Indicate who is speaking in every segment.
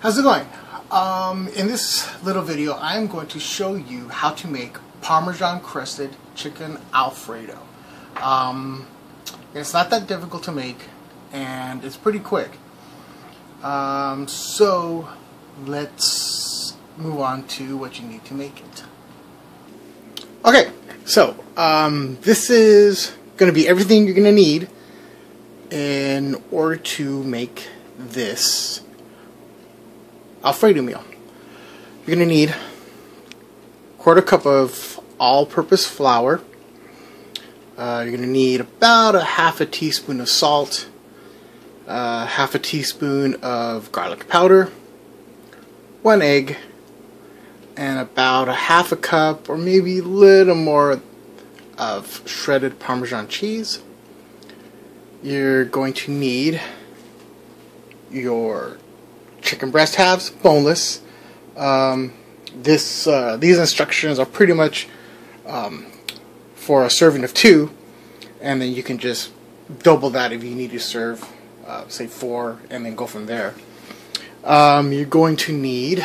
Speaker 1: How's it going? In this little video, I'm going to show you how to make Parmesan crusted chicken Alfredo. It's not that difficult to make, and it's pretty quick. So let's move on to what you need to make it. Okay, so this is going to be everything you're going to need in order to make this Alfredo meal. You're going to need 1/4 cup of all-purpose flour. You're going to need about 1/2 teaspoon of salt, 1/2 teaspoon of garlic powder, 1 egg, and about 1/2 cup or maybe a little more of shredded Parmesan cheese. You're going to need your chicken breast halves, boneless. These instructions are pretty much for a serving of 2, and then you can just double that if you need to serve, say 4, and then go from there. You're going to need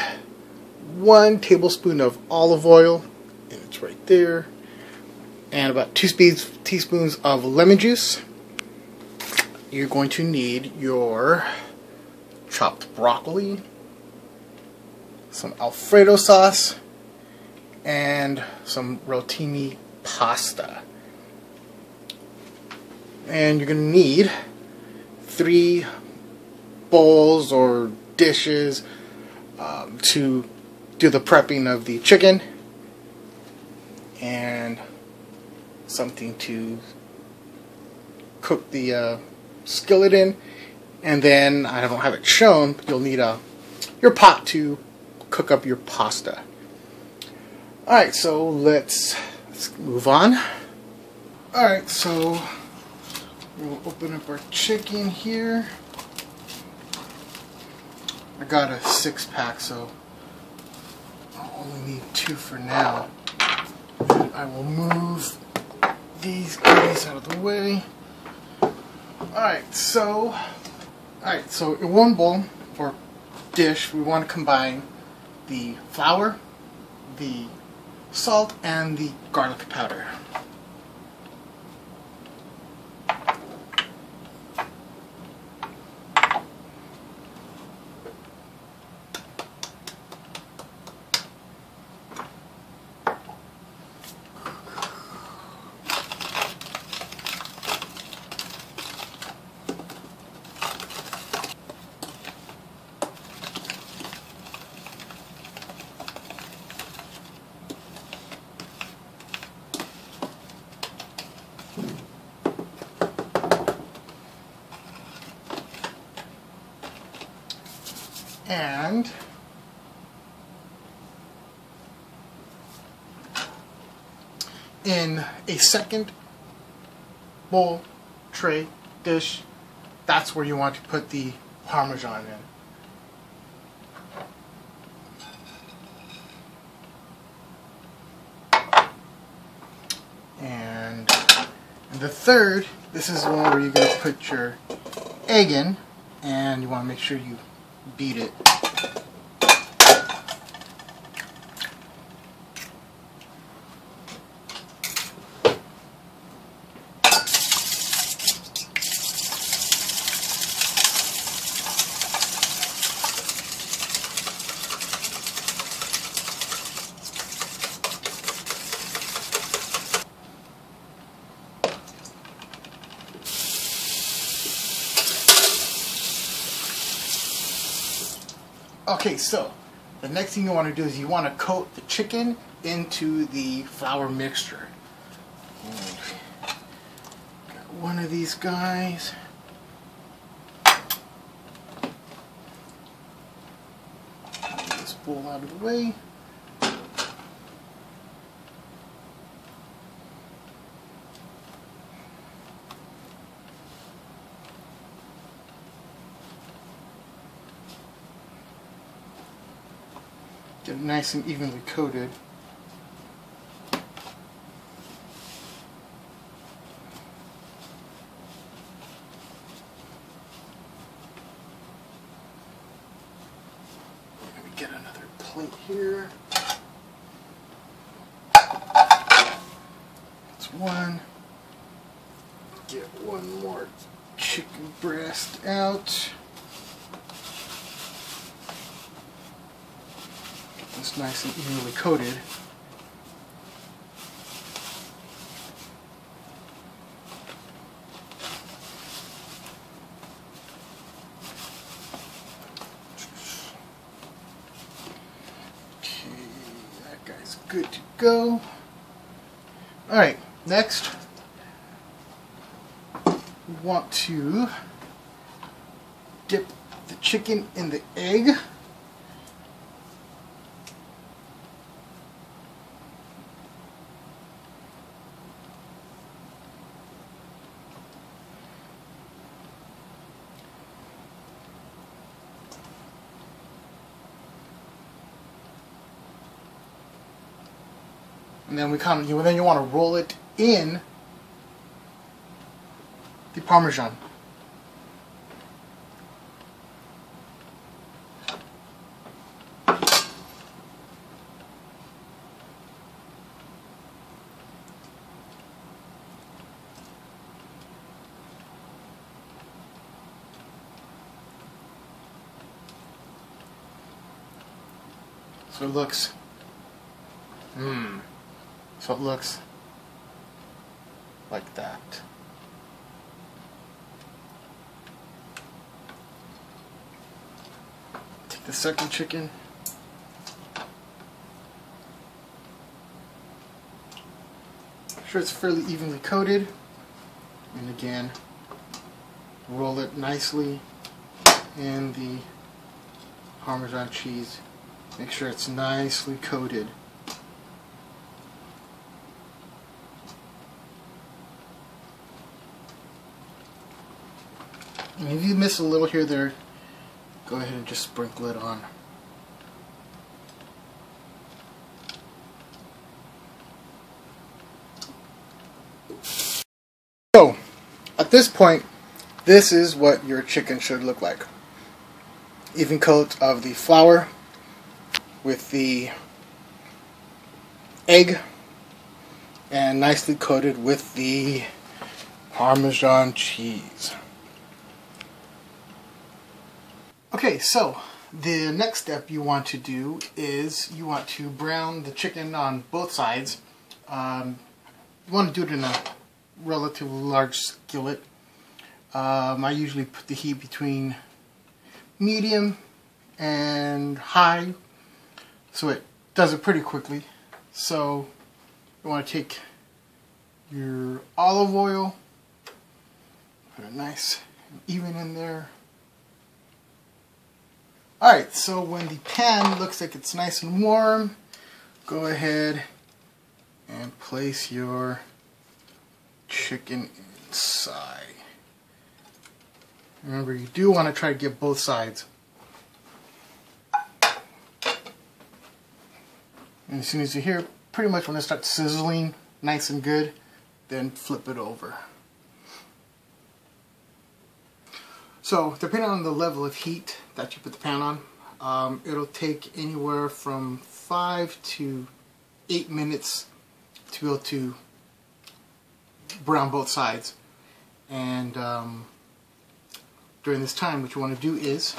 Speaker 1: 1 tablespoon of olive oil, and it's right there, and about 2 teaspoons of lemon juice. You're going to need your chopped broccoli, some Alfredo sauce, and some rotini pasta. And you're going to need 3 bowls or dishes to do the prepping of the chicken, and something to cook the skillet in. And then, I don't have it shown, but you'll need your pot to cook up your pasta. Alright, so let's move on. Alright, so we'll open up our chicken here. I got a 6-pack, so I'll only need 2 for now. And I will move these goodies out of the way. Alright, so in one bowl or dish, we want to combine the flour, the salt, and the garlic powder. And in a second bowl, tray, dish, that's where you want to put the Parmesan in. And the third, this is the one where you're going to put your egg in, and you want to make sure you beat it. Okay, so the next thing you want to do is you want to coat the chicken into the flour mixture. And got one of these guys. Get this bowl out of the way. Get it nice and evenly coated. plate here. That's one. Get one more chicken breast out. Get this nice and evenly coated. Good to go. Alright, next we want to dip the chicken in the egg. And then then you want to roll it in the Parmesan. So it looks So it looks like that. Take the second chicken. Make sure it's fairly evenly coated. And again, roll it nicely in the Parmesan cheese. Make sure it's nicely coated. And if you miss a little here or there, go ahead and just sprinkle it on. So, at this point, this is what your chicken should look like. Even coat of the flour with the egg, and nicely coated with the Parmesan cheese. Okay, so the next step you want to do is you want to brown the chicken on both sides. You want to do it in a relatively large skillet. I usually put the heat between medium and high, so it does it pretty quickly. So you want to take your olive oil, put it nice and even in there. Alright, so when the pan looks like it's nice and warm, go ahead and place your chicken inside. Remember, you do want to try to get both sides. And as soon as you hear pretty much when it starts sizzling nice and good, then flip it over. So depending on the level of heat that you put the pan on, it'll take anywhere from 5 to 8 minutes to be able to brown both sides. And during this time, what you want to do is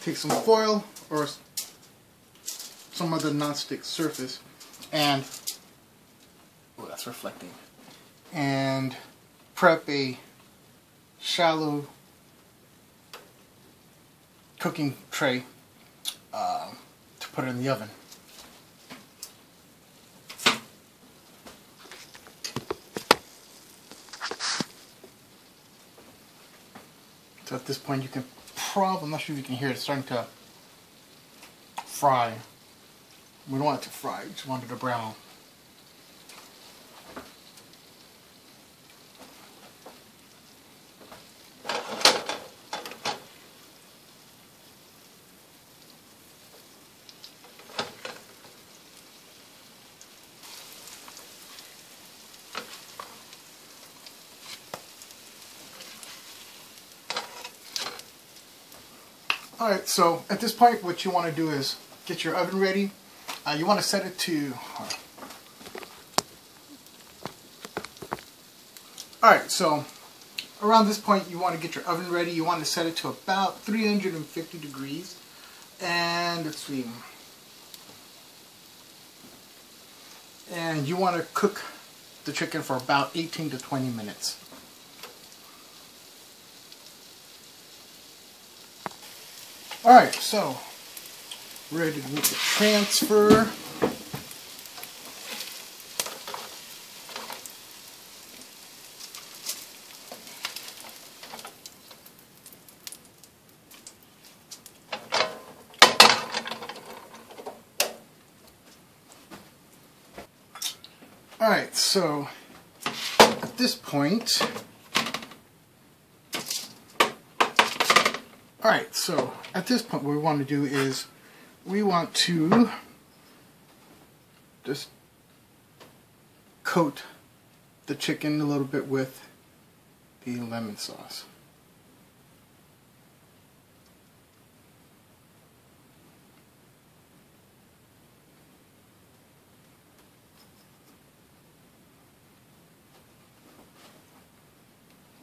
Speaker 1: take some foil or some other non-stick surface and, oh, that's reflecting, and prep a shallow cooking tray to put it in the oven. So at this point you can probably, I'm not sure if you can hear it, it's starting to fry. We don't want it to fry, we just want it to brown. Alright, so at this point what you want to do is get your oven ready. You want to set it to... Alright, so around this point you want to get your oven ready. You want to set it to about 350 degrees. And let's see. And you want to cook the chicken for about 18 to 20 minutes. Alright, so ready to make the transfer. Alright, so at this point, what we want to do is we want to just coat the chicken a little bit with the lemon sauce.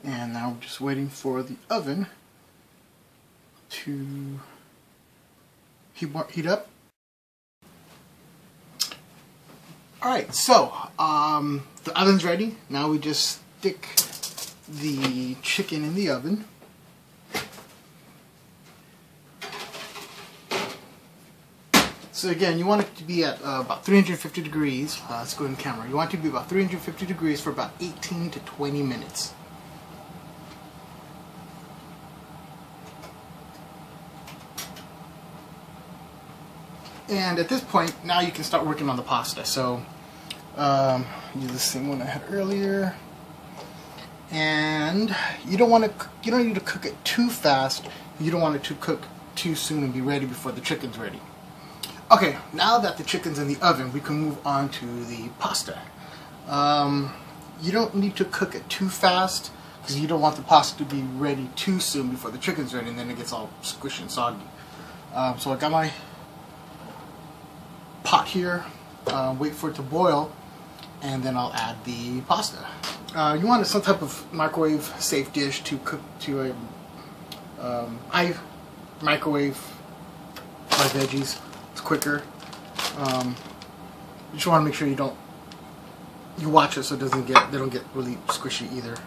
Speaker 1: And now we're just waiting for the oven to heat up. Alright, so the oven's ready. Now we just stick the chicken in the oven. So again, you want it to be at about 350 degrees. Let's go in camera. You want it to be about 350 degrees for about 18 to 20 minutes. And at this point, now you can start working on the pasta. So, use the same one I had earlier. And you don't need to cook it too fast. You don't want it to cook too soon and be ready before the chicken's ready. Okay, now that the chicken's in the oven, we can move on to the pasta. You don't need to cook it too fast because you don't want the pasta to be ready too soon before the chicken's ready, and then it gets all squishy and soggy. So I got my pot here, wait for it to boil, and then I'll add the pasta. You want some type of microwave safe dish to cook to I microwave my veggies. It's quicker. You just want to make sure you watch it so they don't get really squishy either.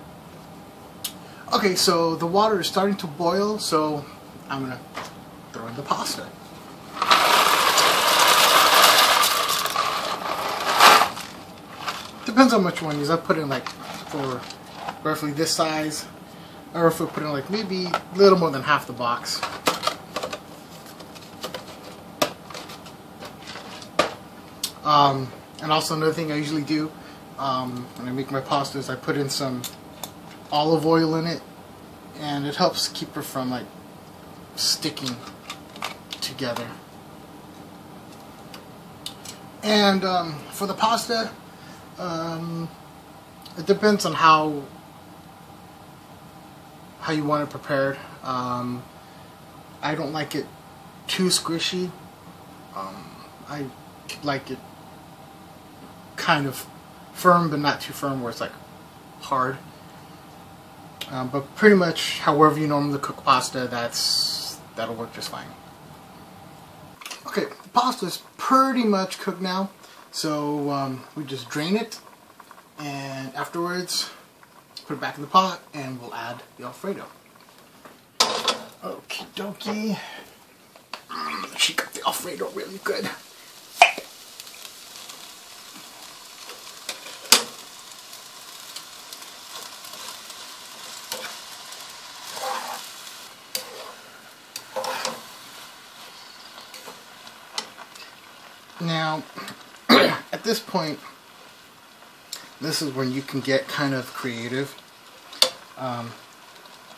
Speaker 1: Okay, so the water is starting to boil, so I'm gonna throw in the pasta. Depends on which one you use. I put in like for roughly this size, or if I put in like maybe a little more than half the box. And also another thing I usually do when I make my pasta is I put in some olive oil in it, and it helps keep it from like sticking together. And for the pasta, it depends on how you want it prepared. I don't like it too squishy. I like it kind of firm, but not too firm where it's like hard. But pretty much however you normally cook pasta, that'll work just fine. Okay, the pasta's pretty much cooked now. So we just drain it, and afterwards put it back in the pot, and we'll add the Alfredo. Okie dokie. She got the Alfredo really good. Now, at this point, this is when you can get kind of creative.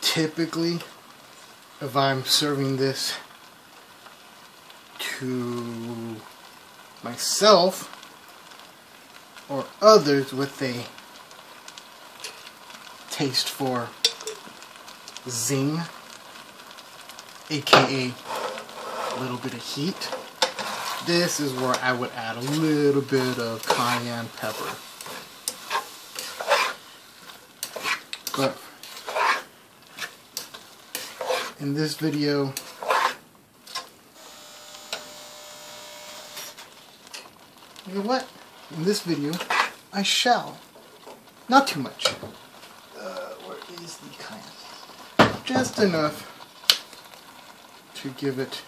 Speaker 1: Typically, if I'm serving this to myself or others with a taste for zing, aka a little bit of heat. This is where I would add a little bit of cayenne pepper. But in this video, you know what? In this video, I shall. Not too much. Where is the cayenne? Just enough to give it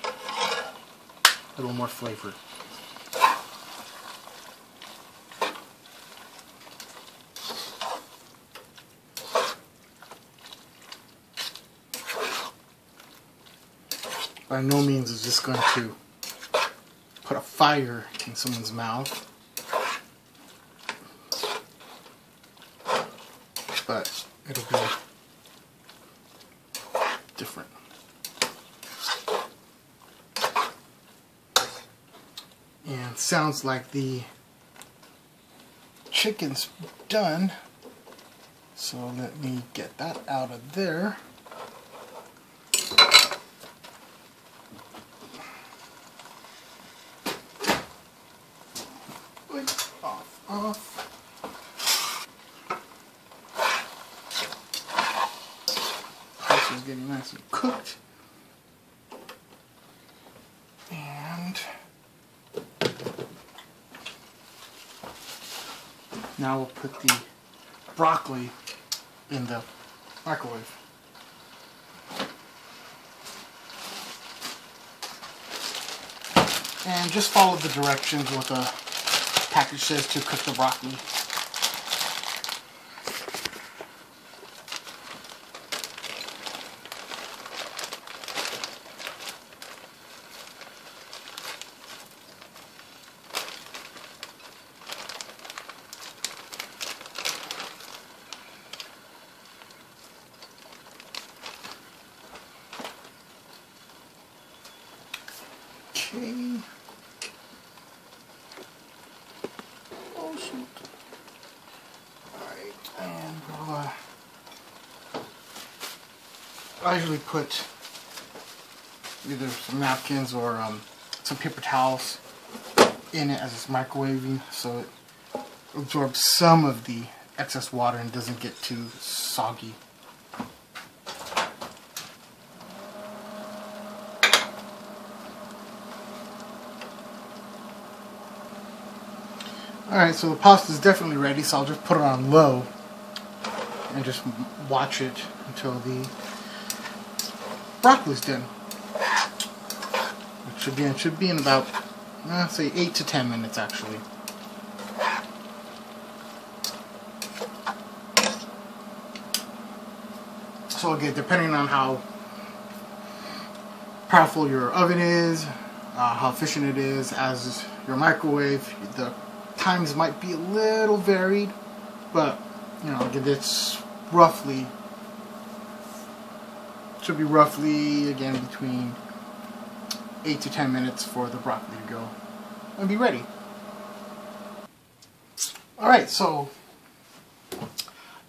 Speaker 1: a little more flavor. By no means is this going to put a fire in someone's mouth, but it'll be different. And sounds like the chicken's done, so let me get that out of there. Off. This is getting nice and cooked. And now we'll put the broccoli in the microwave. And just follow the directions what the package says to cook the broccoli. Okay. Oh shoot. Alright, and I usually put either some napkins or some paper towels in it as it's microwaving, so it absorbs some of the excess water and doesn't get too soggy. Alright, so the pasta is definitely ready, so I'll just put it on low and just watch it until the broccoli's done. It should be in about, say 8 to 10 minutes actually. So again, depending on how powerful your oven is, how efficient it is as your microwave, the times might be a little varied, but you know, it's roughly, should be roughly again between 8 to 10 minutes for the broccoli to go and be ready. Alright, so the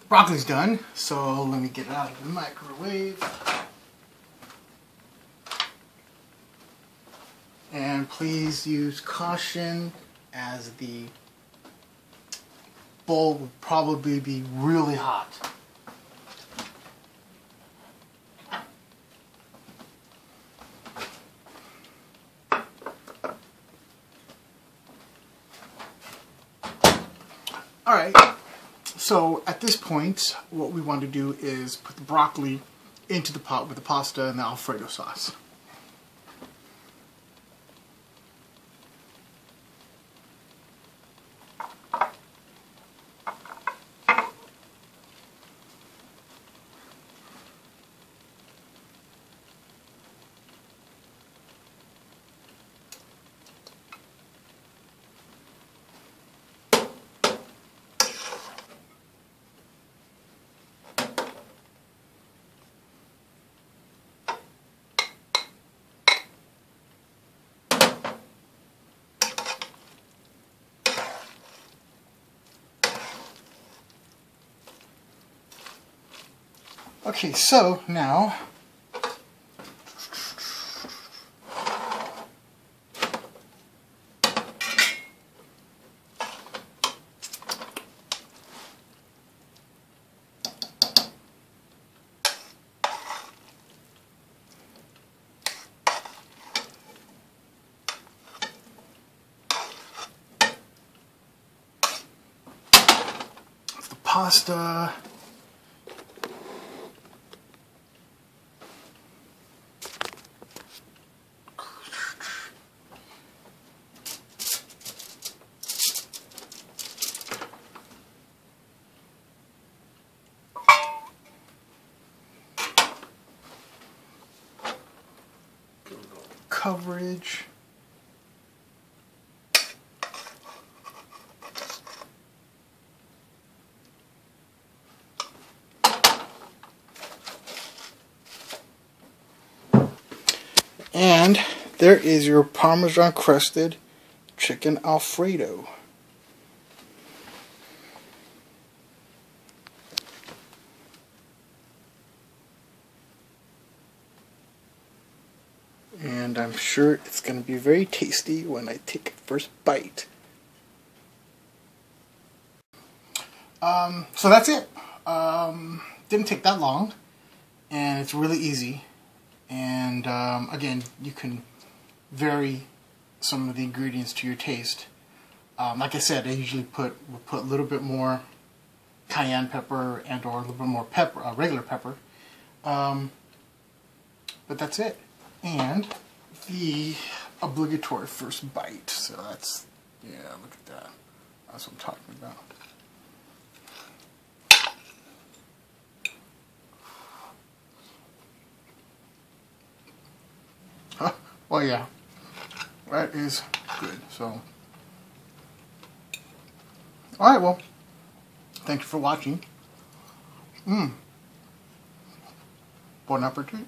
Speaker 1: broccoli's done, so let me get it out of the microwave. And please use caution, as the bowl would probably be really hot. Alright, so at this point what we want to do is put the broccoli into the pot with the pasta and the Alfredo sauce. Okay, so now the pasta. Coverage. And there is your Parmesan crusted chicken Alfredo. And I'm sure it's going to be very tasty when I take a first bite. So that's it. Didn't take that long, and it's really easy. And again, you can vary some of the ingredients to your taste. Like I said, I usually put a little bit more cayenne pepper and or a little bit more pepper, regular pepper. But that's it. And the obligatory first bite. So that's, yeah, look at that. That's what I'm talking about. Huh? Well, yeah, that is good. So, alright, well, thank you for watching. Bon appetit.